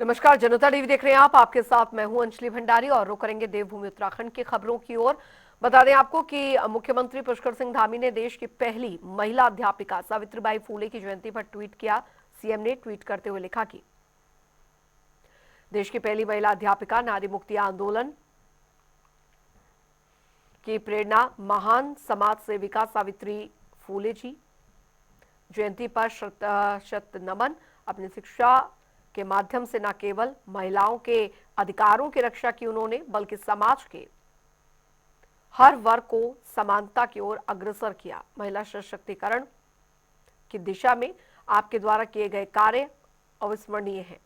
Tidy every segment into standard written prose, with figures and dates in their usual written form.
नमस्कार, जनता टीवी देख रहे हैं आप। आपके साथ मैं हूं अंजलि भंडारी और रुक करेंगे देवभूमि उत्तराखंड की खबरों की ओर। बता दें आपको कि मुख्यमंत्री पुष्कर सिंह धामी ने देश की पहली महिला अध्यापिका सावित्रीबाई फूले की जयंती पर ट्वीट किया। सीएम ने ट्वीट करते हुए लिखा कि देश की पहली महिला अध्यापिका, नारी मुक्ति आंदोलन की प्रेरणा, महान समाज सेविका सावित्री फूले जी जयंती पर शत शत नमन। अपनी शिक्षा के माध्यम से न केवल महिलाओं के अधिकारों की रक्षा की उन्होंने, बल्कि समाज के हर वर्ग को समानता की ओर अग्रसर किया। महिला सशक्तिकरण की दिशा में आपके द्वारा किए गए कार्य अविस्मरणीय हैं।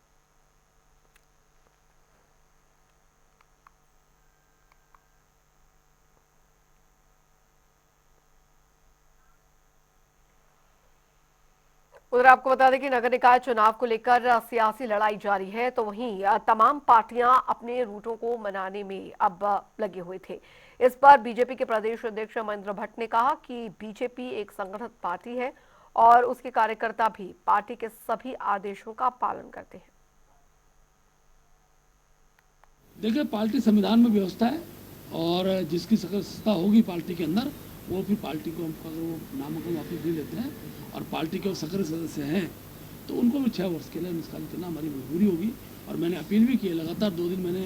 उधर आपको बता दें कि नगर निकाय चुनाव को लेकर सियासी लड़ाई जारी है, तो वहीं तमाम पार्टियां अपने रूटों को मनाने में अब लगे हुए थे। इस पर बीजेपी के प्रदेश अध्यक्ष महेंद्र भट्ट ने कहा कि बीजेपी एक संगठित पार्टी है और उसके कार्यकर्ता भी पार्टी के सभी आदेशों का पालन करते हैं। देखिए, पार्टी संविधान में व्यवस्था है और जिसकी सदस्यता होगी पार्टी के अंदर, वो फिर पार्टी को अगर वो नामांकन वापस ले लेते हैं और पार्टी के सक्रिय सदस्य हैं तो उनको भी 6 वर्ष के लिए निष्कासित करना हमारी मजबूरी होगी। और मैंने अपील भी की है, लगातार 2 दिन मैंने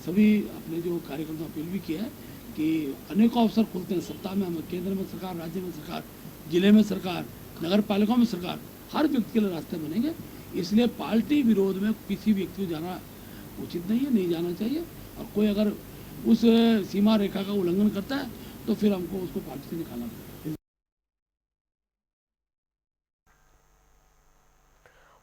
सभी अपने जो कार्यकर्ताओं अपील भी किया है कि अनेकों अवसर खुलते हैं सत्ता में, हम केंद्र में सरकार, राज्य में सरकार, जिले में सरकार, नगर पालिकाओं में सरकार, हर व्यक्ति के लिए रास्ते बनेंगे। इसलिए पार्टी विरोध में किसी व्यक्ति को जाना उचित नहीं है, नहीं जाना चाहिए। और कोई अगर उस सीमा रेखा का उल्लंघन करता है तो फिर हमको उसको पार्टी से निकालना पड़ेगा।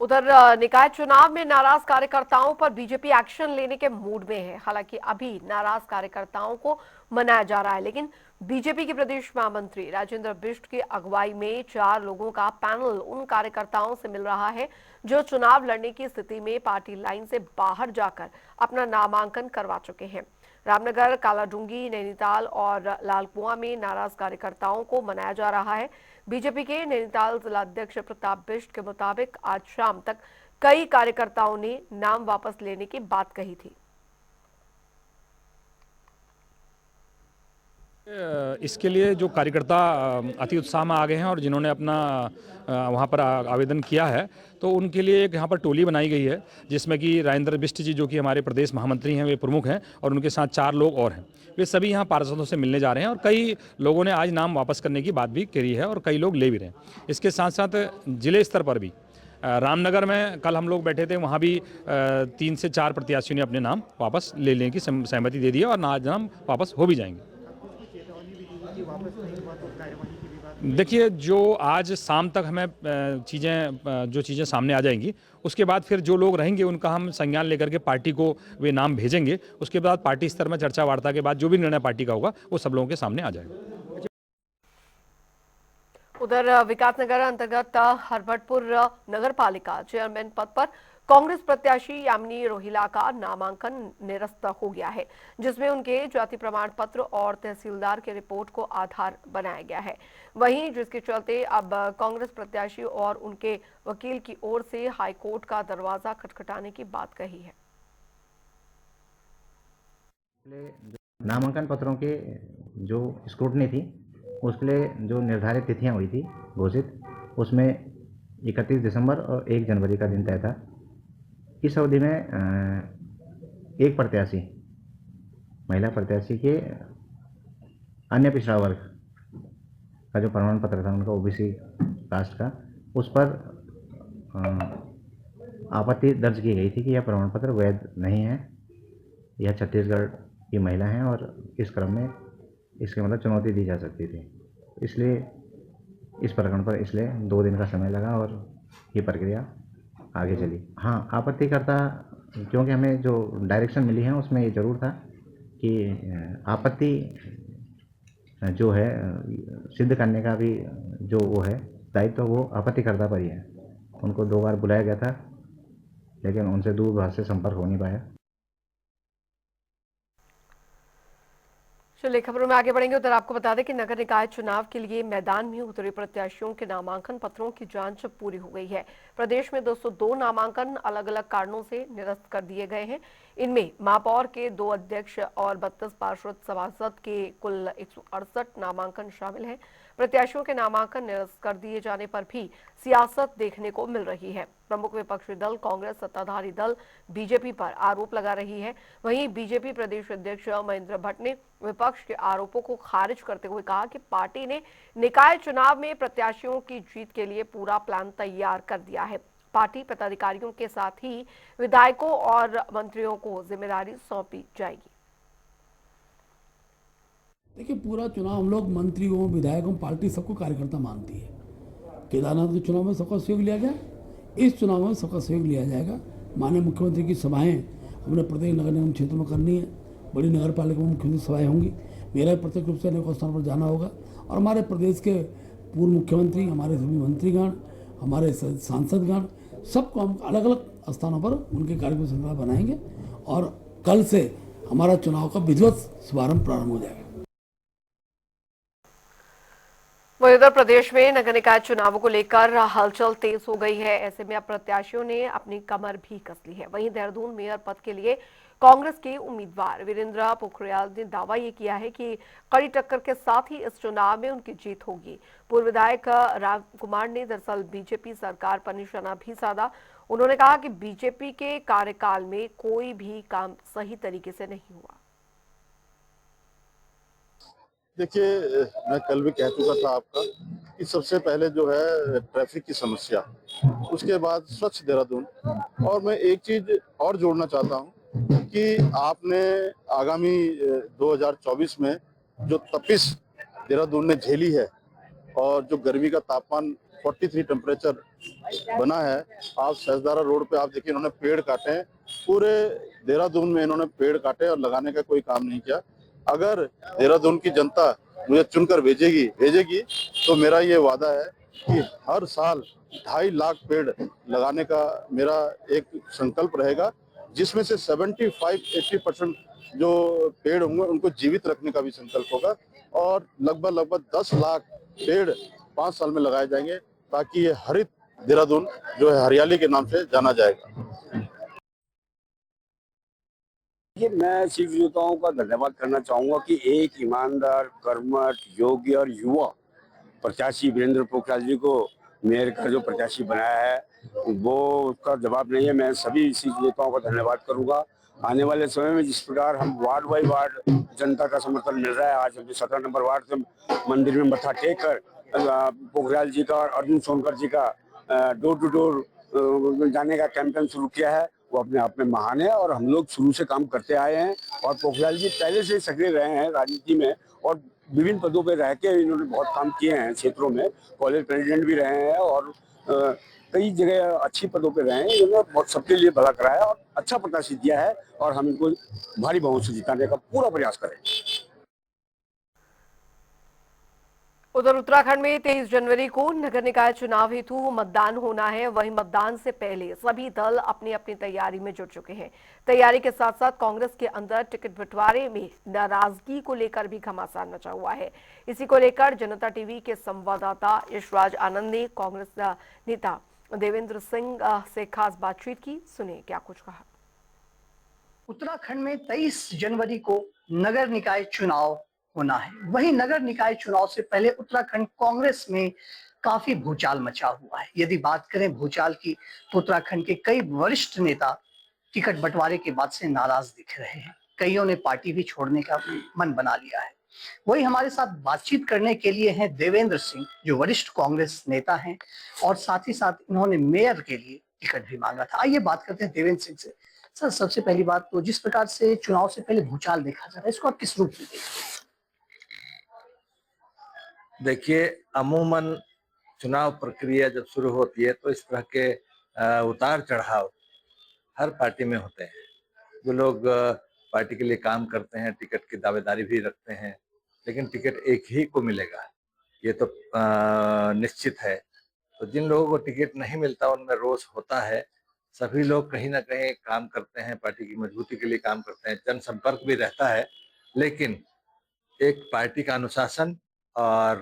उधर निकाय चुनाव में नाराज कार्यकर्ताओं पर बीजेपी एक्शन लेने के मूड में है। हालांकि अभी नाराज कार्यकर्ताओं को मनाया जा रहा है, लेकिन बीजेपी के प्रदेश महामंत्री राजेंद्र बिष्ट की अगुवाई में 4 लोगों का पैनल उन कार्यकर्ताओं से मिल रहा है जो चुनाव लड़ने की स्थिति में पार्टी लाइन से बाहर जाकर अपना नामांकन करवा चुके हैं। रामनगर, कालाडूंगी, नैनीताल और लालकुआं में नाराज कार्यकर्ताओं को मनाया जा रहा है। बीजेपी के नैनीताल जिलाध्यक्ष प्रताप बिष्ट के मुताबिक आज शाम तक कई कार्यकर्ताओं ने नाम वापस लेने की बात कही थी। इसके लिए जो कार्यकर्ता अति उत्साह में आ गए हैं और जिन्होंने अपना वहाँ पर आवेदन किया है, तो उनके लिए एक यहाँ पर टोली बनाई गई है जिसमें कि राजेंद्र बिष्ट जी, जो कि हमारे प्रदेश महामंत्री हैं, वे प्रमुख हैं और उनके साथ 4 लोग और हैं। वे सभी यहाँ पार्षदों से मिलने जा रहे हैं और कई लोगों ने आज नाम वापस करने की बात भी करी है और कई लोग ले भी रहे हैं। इसके साथ साथ जिले स्तर पर भी रामनगर में कल हम लोग बैठे थे, वहाँ भी 3 से 4 प्रत्याशियों ने अपने नाम वापस ले लेने की सहमति दे दी है और आज नाम वापस हो भी जाएंगे। देखिए, जो आज शाम तक हमें जो चीज़ें सामने आ जाएंगी, उसके बाद फिर जो लोग रहेंगे उनका हम संज्ञान लेकर के पार्टी को वे नाम भेजेंगे। उसके बाद पार्टी स्तर में चर्चा वार्ता के बाद जो भी निर्णय पार्टी का होगा वो सब लोगों के सामने आ जाएगा। उधर विकासनगर अंतर्गत हरभटपुर नगर पालिका चेयरमैन पद पर कांग्रेस प्रत्याशी यामिनी रोहिला का नामांकन निरस्त हो गया है, जिसमें उनके जाति प्रमाण पत्र और तहसीलदार के रिपोर्ट को आधार बनाया गया है। वहीं जिसके चलते अब कांग्रेस प्रत्याशी और उनके वकील की ओर से हाईकोर्ट का दरवाजा खटखटाने की बात कही है। नामांकन पत्रों के जो स्क्रूटनी थी, उसके लिए जो निर्धारित तिथियां हुई थी घोषित, उसमें 31 दिसंबर और 1 जनवरी का दिन तय था। इस अवधि में एक प्रत्याशी, महिला प्रत्याशी के अन्य पिछड़ा वर्ग का जो प्रमाण पत्र था उनका, ओबीसी कास्ट का, उस पर आपत्ति दर्ज की गई थी कि यह प्रमाण पत्र वैध नहीं है, यह छत्तीसगढ़ की महिला हैं और इस क्रम में इसके मतलब चुनौती दी जा सकती थी। इसलिए इस प्रकरण पर इसलिए 2 दिन का समय लगा और ये प्रक्रिया आगे चली। हाँ, आपत्तिकर्ता, क्योंकि हमें जो डायरेक्शन मिली है उसमें ये ज़रूर था कि आपत्ति जो है सिद्ध करने का भी जो वो है दायित्व, तो वो आपत्तिकर्ता पर ही है। उनको 2 बार बुलाया गया था, लेकिन उनसे दूरभाष से संपर्क हो नहीं पाया। चलिए खबरों में आगे बढ़ेंगे। उधर आपको बता दें कि नगर निकाय चुनाव के लिए मैदान में उतरे प्रत्याशियों के नामांकन पत्रों की जांच पूरी हो गई है। प्रदेश में 202 नामांकन अलग अलग कारणों से निरस्त कर दिए गए हैं। इनमें महापौर के 2 अध्यक्ष और 32 पार्षद सभासद के कुल 168 नामांकन शामिल हैं। प्रत्याशियों के नामांकन निरस्त कर दिए जाने पर भी सियासत देखने को मिल रही है। प्रमुख विपक्षी दल कांग्रेस सत्ताधारी दल बीजेपी पर आरोप लगा रही है। वहीं बीजेपी प्रदेश अध्यक्ष महेंद्र भट्ट ने विपक्ष के आरोपों को खारिज करते हुए कहा कि पार्टी ने निकाय चुनाव में प्रत्याशियों की जीत के लिए पूरा प्लान तैयार कर दिया है। पार्टी पदाधिकारियों के साथ ही विधायकों और मंत्रियों को जिम्मेदारी सौंपी जाएगी। देखिए, पूरा चुनाव हम लोग मंत्रियों, विधायकों, पार्टी सबको कार्यकर्ता मानती है। केदारनाथ के चुनाव में सबका सहयोग लिया गया, इस चुनाव में सबका सहयोग लिया जाएगा। माननीय मुख्यमंत्री की सभाएं हमने प्रत्येक नगर निगम क्षेत्र में करनी है। बड़ी नगर पालिका में मुख्यमंत्री सभाएं होंगी। मेरा प्रत्यक्ष रूप से अनेकों स्थानों पर जाना होगा और हमारे प्रदेश के पूर्व मुख्यमंत्री, हमारे सभी मंत्रीगण, हमारे सांसदगण, सबको हम अलग अलग स्थानों पर उनके कार्यक्रम श्रृंखला बनाएंगे और कल से हमारा चुनाव का विधिवत शुभारंभ प्रारंभ हो जाएगा। वहीं उधर प्रदेश में नगर निकाय चुनावों को लेकर हलचल तेज हो गई है। ऐसे में अब प्रत्याशियों ने अपनी कमर भी कस ली है। वहीं देहरादून मेयर पद के लिए कांग्रेस के उम्मीदवार वीरेंद्र पोखरियाल ने दावा ये किया है कि कड़ी टक्कर के साथ ही इस चुनाव में उनकी जीत होगी। पूर्व विधायक राम कुमार ने दरअसल बीजेपी सरकार पर निशाना भी साधा। उन्होंने कहा कि बीजेपी के कार्यकाल में कोई भी काम सही तरीके से नहीं हुआ। देखिए, मैं कल भी कह चुका था आपका कि सबसे पहले जो है ट्रैफिक की समस्या, उसके बाद स्वच्छ देहरादून, और मैं एक चीज और जोड़ना चाहता हूं कि आपने आगामी 2024 में जो तपिश देहरादून ने झेली है और जो गर्मी का तापमान 43 टेम्परेचर बना है, आप सहजदारा रोड पे आप देखिए, इन्होंने पेड़ काटे हैं। पूरे देहरादून में इन्होंने पेड़ काटे और लगाने का कोई काम नहीं किया। अगर देहरादून की जनता मुझे चुनकर भेजेगी तो मेरा ये वादा है कि हर साल 2.5 लाख पेड़ लगाने का मेरा एक संकल्प रहेगा, जिसमें से 75-80% जो पेड़ होंगे उनको जीवित रखने का भी संकल्प होगा और लगभग 10 लाख पेड़ 5 साल में लगाए जाएंगे, ताकि ये हरित देहरादून जो है हरियाली के नाम से जाना जाएगा। मैं सिख योद्धाओं का धन्यवाद करना चाहूंगा कि एक ईमानदार, कर्मठ, योग्य और युवा प्रत्याशी वीरेंद्र पोखरियाल जी को मेयर का जो प्रत्याशी बनाया है वो उसका जवाब नहीं है। मैं सभी सिख योद्धाओं का धन्यवाद करूंगा। आने वाले समय में जिस प्रकार हम वार्ड बाई वार्ड जनता का समर्थन मिल रहा है, आज हमने 17 नंबर वार्ड से मंदिर में मत्था टेक कर पोखरियाल जी का और अर्जुन सोनकर जी का डोर टू डोर जाने का कैंपेन शुरू किया है, वो अपने आप में महान है और हम लोग शुरू से काम करते आए हैं। और पोखरियाल जी पहले से सक्रिय रहे हैं राजनीति में और विभिन्न पदों पर रह के इन्होंने बहुत काम किए हैं क्षेत्रों में। कॉलेज प्रेसिडेंट भी रहे हैं और कई जगह अच्छी पदों पर रहे हैं। इन्होंने बहुत सबके लिए भला कराया और अच्छा प्रत्याशी दिया है और हम इनको भारी बहुमत से जिताने का पूरा प्रयास करेंगे। उधर उत्तराखंड में 23 जनवरी को नगर निकाय चुनाव हेतु मतदान होना है। वहीं मतदान से पहले सभी दल अपनी अपनी तैयारी में जुट चुके हैं। तैयारी के साथ साथ कांग्रेस के अंदर टिकट बंटवारे में नाराजगी को लेकर भी घमासान मचा हुआ है। इसी को लेकर जनता टीवी के संवाददाता यशराज आनंद ने कांग्रेस नेता देवेंद्र सिंह से खास बातचीत की। सुनिए क्या कुछ कहा। उत्तराखंड में 23 जनवरी को नगर निकाय चुनाव होना है। वहीं नगर निकाय चुनाव से पहले उत्तराखंड कांग्रेस में काफी भूचाल मचा हुआ है। यदि बात करें भूचाल की, तो उत्तराखंड के कई वरिष्ठ नेता टिकट बंटवारे के बाद से नाराज दिख रहे हैं। कईयों ने पार्टी भी छोड़ने का मन बना लिया है। वही हमारे साथ बातचीत करने के लिए हैं देवेंद्र सिंह, जो वरिष्ठ कांग्रेस नेता हैं और साथ ही साथ इन्होंने मेयर के लिए टिकट भी मांगा था। आइए बात करते हैं देवेंद्र सिंह से। सर, सबसे पहली बात तो जिस प्रकार से चुनाव से पहले भूचाल देखा जा रहा है, इसको आप किस रूप में देखते हैं? देखिए, अमूमन चुनाव प्रक्रिया जब शुरू होती है तो इस तरह के उतार चढ़ाव हर पार्टी में होते हैं। जो लोग पार्टी के लिए काम करते हैं, टिकट की दावेदारी भी रखते हैं, लेकिन टिकट एक ही को मिलेगा ये तो निश्चित है। तो जिन लोगों को टिकट नहीं मिलता उनमें रोष होता है। सभी लोग कहीं ना कहीं काम करते हैं, पार्टी की मजबूती के लिए काम करते हैं, जनसंपर्क भी रहता है, लेकिन एक पार्टी का अनुशासन और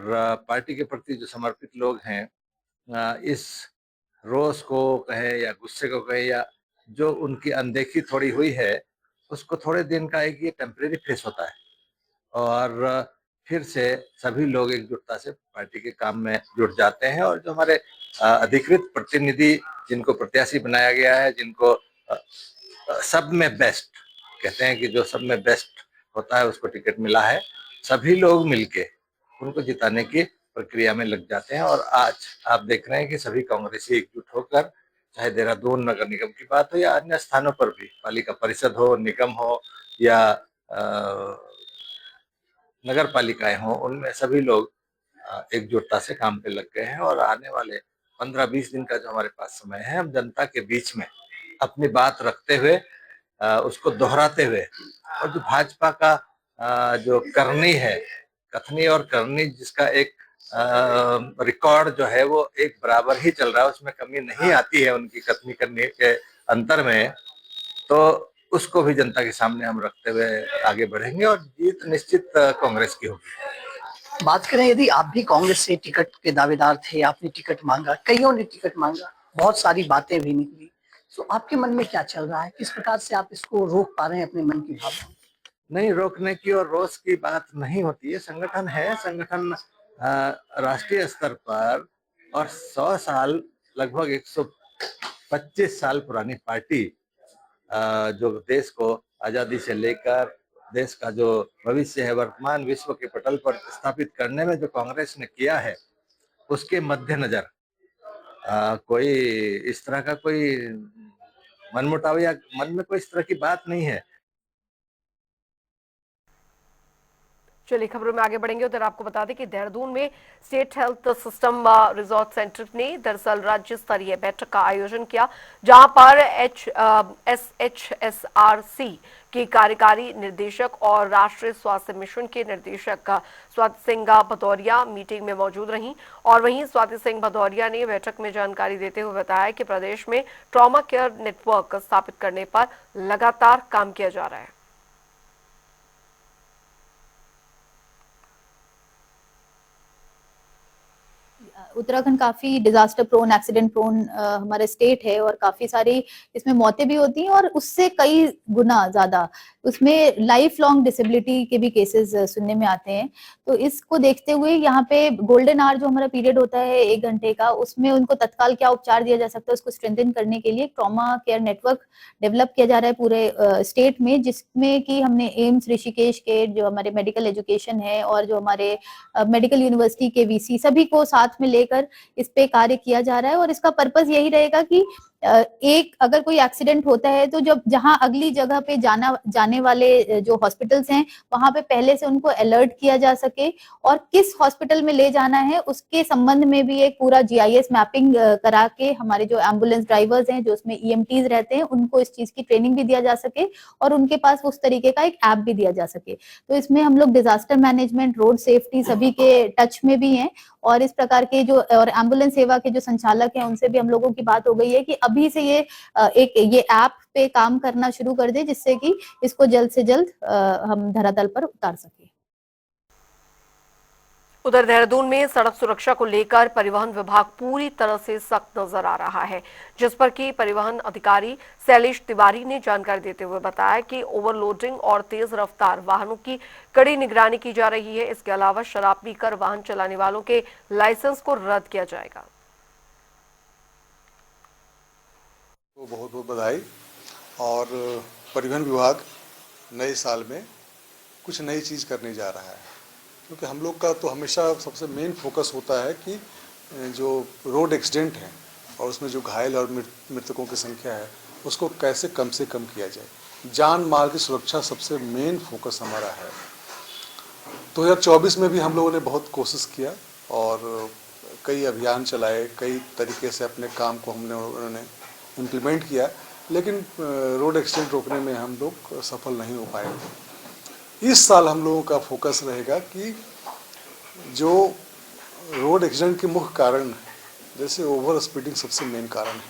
पार्टी के प्रति जो समर्पित लोग हैं, इस रोष को कहे या गुस्से को कहे या जो उनकी अनदेखी थोड़ी हुई है, उसको थोड़े दिन का एक ये टेम्परेरी फेस होता है और फिर से सभी लोग एकजुटता से पार्टी के काम में जुट जाते हैं और जो हमारे अधिकृत प्रतिनिधि जिनको प्रत्याशी बनाया गया है, जिनको सब में बेस्ट कहते हैं कि जो सब में बेस्ट होता है उसको टिकट मिला है, सभी लोग मिलके उनको जिताने की प्रक्रिया में लग जाते हैं। और आज आप देख रहे हैं कि सभी कांग्रेसी एकजुट होकर, चाहे देहरादून नगर निगम की बात हो या अन्य स्थानों पर भी, पालिका परिषद हो, निगम हो या नगर पालिकाएं हो, उनमें सभी लोग एकजुटता से काम पे लग गए हैं। और आने वाले 15-20 दिन का जो हमारे पास समय है, हम जनता के बीच में अपनी बात रखते हुए, उसको दोहराते हुए, और जो भाजपा का जो करनी है, कथनी और करनी, जिसका एक रिकॉर्ड जो है वो एक बराबर ही चल रहा है, उसमें कमी नहीं आती है उनकी कथनी करने के अंतर में, तो उसको भी जनता के सामने हम रखते हुए आगे बढ़ेंगे और जीत निश्चित कांग्रेस की होगी। बात करें, यदि आप भी कांग्रेस से टिकट के दावेदार थे, आपने टिकट मांगा, कईयों ने टिकट मांगा, बहुत सारी बातें भी निकली, तो आपके मन में क्या चल रहा है? किस प्रकार से आप इसको रोक पा रहे हैं अपने मन की भावना? नहीं, रोकने की और रोष की बात नहीं होती है। संगठन है, संगठन राष्ट्रीय स्तर पर और 100 साल, लगभग 125 साल पुरानी पार्टी, जो देश को आजादी से लेकर देश का जो भविष्य है वर्तमान विश्व के पटल पर स्थापित करने में जो कांग्रेस ने किया है, उसके मद्देनजर कोई इस तरह का कोई मनमुटाव या मन में कोई इस तरह की बात नहीं है। चलिए खबरों में आगे बढ़ेंगे। उधर आपको बता दें कि देहरादून में state health system resort centre ने दरअसल राज्य स्तरीय बैठक का आयोजन किया, जहां पर SHSRC के कार्यकारी निदेशक और राष्ट्रीय स्वास्थ्य मिशन के निदेशक स्वाति सिंह भदौरिया मीटिंग में मौजूद रहीं। और वहीं स्वाति सिंह भदौरिया ने बैठक में जानकारी देते हुए बताया कि प्रदेश में ट्रॉमा केयर नेटवर्क स्थापित करने पर लगातार काम किया जा रहा है। उत्तराखंड काफी डिजास्टर प्रोन, एक्सीडेंट प्रोन हमारे स्टेट है और काफी सारी इसमें मौतें भी होती हैं और उससे कई गुना ज्यादा उसमें लाइफ लॉन्ग डिसेबिलिटी के भी केसेस सुनने में आते हैं। तो इसको देखते हुए यहाँ पे गोल्डन आवर जो हमारा पीरियड होता है 1 घंटे का, उसमें उनको तत्काल क्या उपचार दिया जा सकता है उसको स्ट्रेंथन करने के लिए ट्रॉमा केयर नेटवर्क डेवलप किया जा रहा है पूरे स्टेट में, जिसमें कि हमने एम्स ऋषिकेश के जो हमारे मेडिकल एजुकेशन है और जो हमारे मेडिकल यूनिवर्सिटी के VC सभी को साथ में लेकर इस पे कार्य किया जा रहा है। और इसका पर्पस यही रहेगा कि एक अगर कोई एक्सीडेंट होता है तो जब जहां अगली जगह पे जाने वाले जो हॉस्पिटल्स हैं वहां पे पहले से उनको अलर्ट किया जा सके और किस हॉस्पिटल में ले जाना है उसके संबंध में भी एक पूरा GIS मैपिंग करा के हमारे जो एम्बुलेंस ड्राइवर्स हैं जो उसमें EMTs रहते हैं उनको इस चीज की ट्रेनिंग भी दिया जा सके और उनके पास उस तरीके का एक ऐप भी दिया जा सके। तो इसमें हम लोग डिजास्टर मैनेजमेंट, रोड सेफ्टी सभी के टच में भी हैं और इस प्रकार के जो और एम्बुलेंस सेवा के जो संचालक हैं उनसे भी हम लोगों की बात हो गई है कि अभी से ये ऐप पे काम करना शुरू कर दे, जिससे कि इसको जल्द से जल्द हम धरातल पर उतार सके। उधर देहरादून में सड़क सुरक्षा को लेकर परिवहन विभाग पूरी तरह से सख्त नजर आ रहा है, जिस पर कि परिवहन अधिकारी शैलेश तिवारी ने जानकारी देते हुए बताया कि ओवरलोडिंग और तेज रफ्तार वाहनों की कड़ी निगरानी की जा रही है। इसके अलावा शराब पीकर वाहन चलाने वालों के लाइसेंस को रद्द किया जाएगा। बहुत बहुत बधाई। और परिवहन विभाग नए साल में कुछ नई चीज़ करने जा रहा है, क्योंकि हम लोग का तो हमेशा सबसे मेन फोकस होता है कि जो रोड एक्सीडेंट है और उसमें जो घायल और मृतकों की संख्या है उसको कैसे कम से कम किया जाए। जान माल की सुरक्षा सबसे मेन फोकस हमारा है। 2024 में भी हम लोगों ने बहुत कोशिश किया और कई अभियान चलाए, कई तरीके से अपने काम को उन्होंने इम्प्लीमेंट किया, लेकिन रोड एक्सीडेंट रोकने में हम लोग सफल नहीं हो पाए। इस साल हम लोगों का फोकस रहेगा कि जो रोड एक्सीडेंट के मुख्य कारण है, जैसे ओवर स्पीडिंग सबसे मेन कारण है,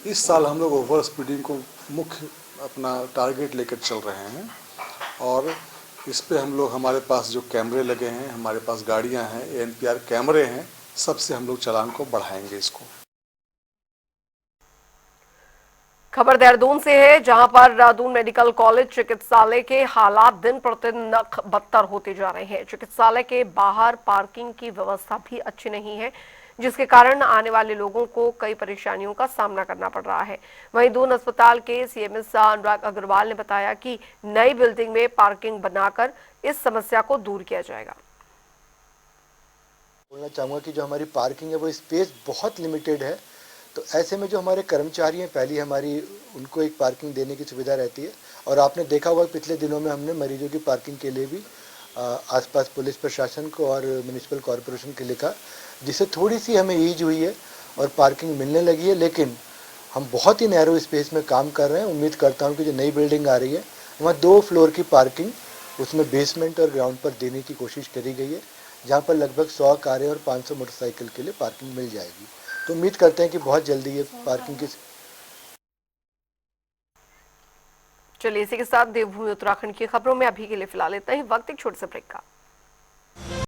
इस साल हम लोग ओवर स्पीडिंग को मुख्य अपना टारगेट लेकर चल रहे हैं और इस पे हम लोग, हमारे पास जो कैमरे लगे हैं, हमारे पास गाड़ियां हैं, एनपीआर कैमरे हैं, सबसे हम लोग चालान को बढ़ाएंगे इसको। खबर देहरादून से है, जहां पर देहरादून मेडिकल कॉलेज चिकित्सालय के हालात दिन प्रतिदिन बदतर होते जा रहे हैं। चिकित्सालय के बाहर पार्किंग की व्यवस्था भी अच्छी नहीं है, जिसके कारण आने वाले लोगों को कई परेशानियों का सामना करना पड़ रहा है। वहीं दून अस्पताल के सीएमएस अनुराग अग्रवाल ने बताया कि नई बिल्डिंग में पार्किंग बनाकर इस समस्या को दूर किया जाएगा। बोलना चाहूँगा कि जो हमारी पार्किंग है वो स्पेस बहुत लिमिटेड है, तो ऐसे में जो हमारे कर्मचारी हैं, पहली हमारी उनको एक पार्किंग देने की सुविधा रहती है। और आपने देखा होगा पिछले दिनों में हमने मरीजों की पार्किंग के लिए भी आसपास पुलिस प्रशासन को और म्युनिसिपल कॉरपोरेशन को लिखा, जिससे थोड़ी सी हमें ईज हुई है और पार्किंग मिलने लगी है। लेकिन हम बहुत ही नैरो स्पेस में काम कर रहे हैं। उम्मीद करता हूँ कि जो नई बिल्डिंग आ रही है वहाँ 2 फ्लोर की पार्किंग उसमें बेसमेंट और ग्राउंड पर देने की कोशिश करी गई है, जहाँ पर लगभग 100 कारें और 500 मोटरसाइकिल के लिए पार्किंग मिल जाएगी। तो उम्मीद करते हैं कि बहुत जल्दी ये पार्किंग की। चलिए इसी के साथ देवभूमि उत्तराखंड की खबरों में अभी के लिए फिलहाल इतना ही। वक्त एक छोटे से ब्रेक का।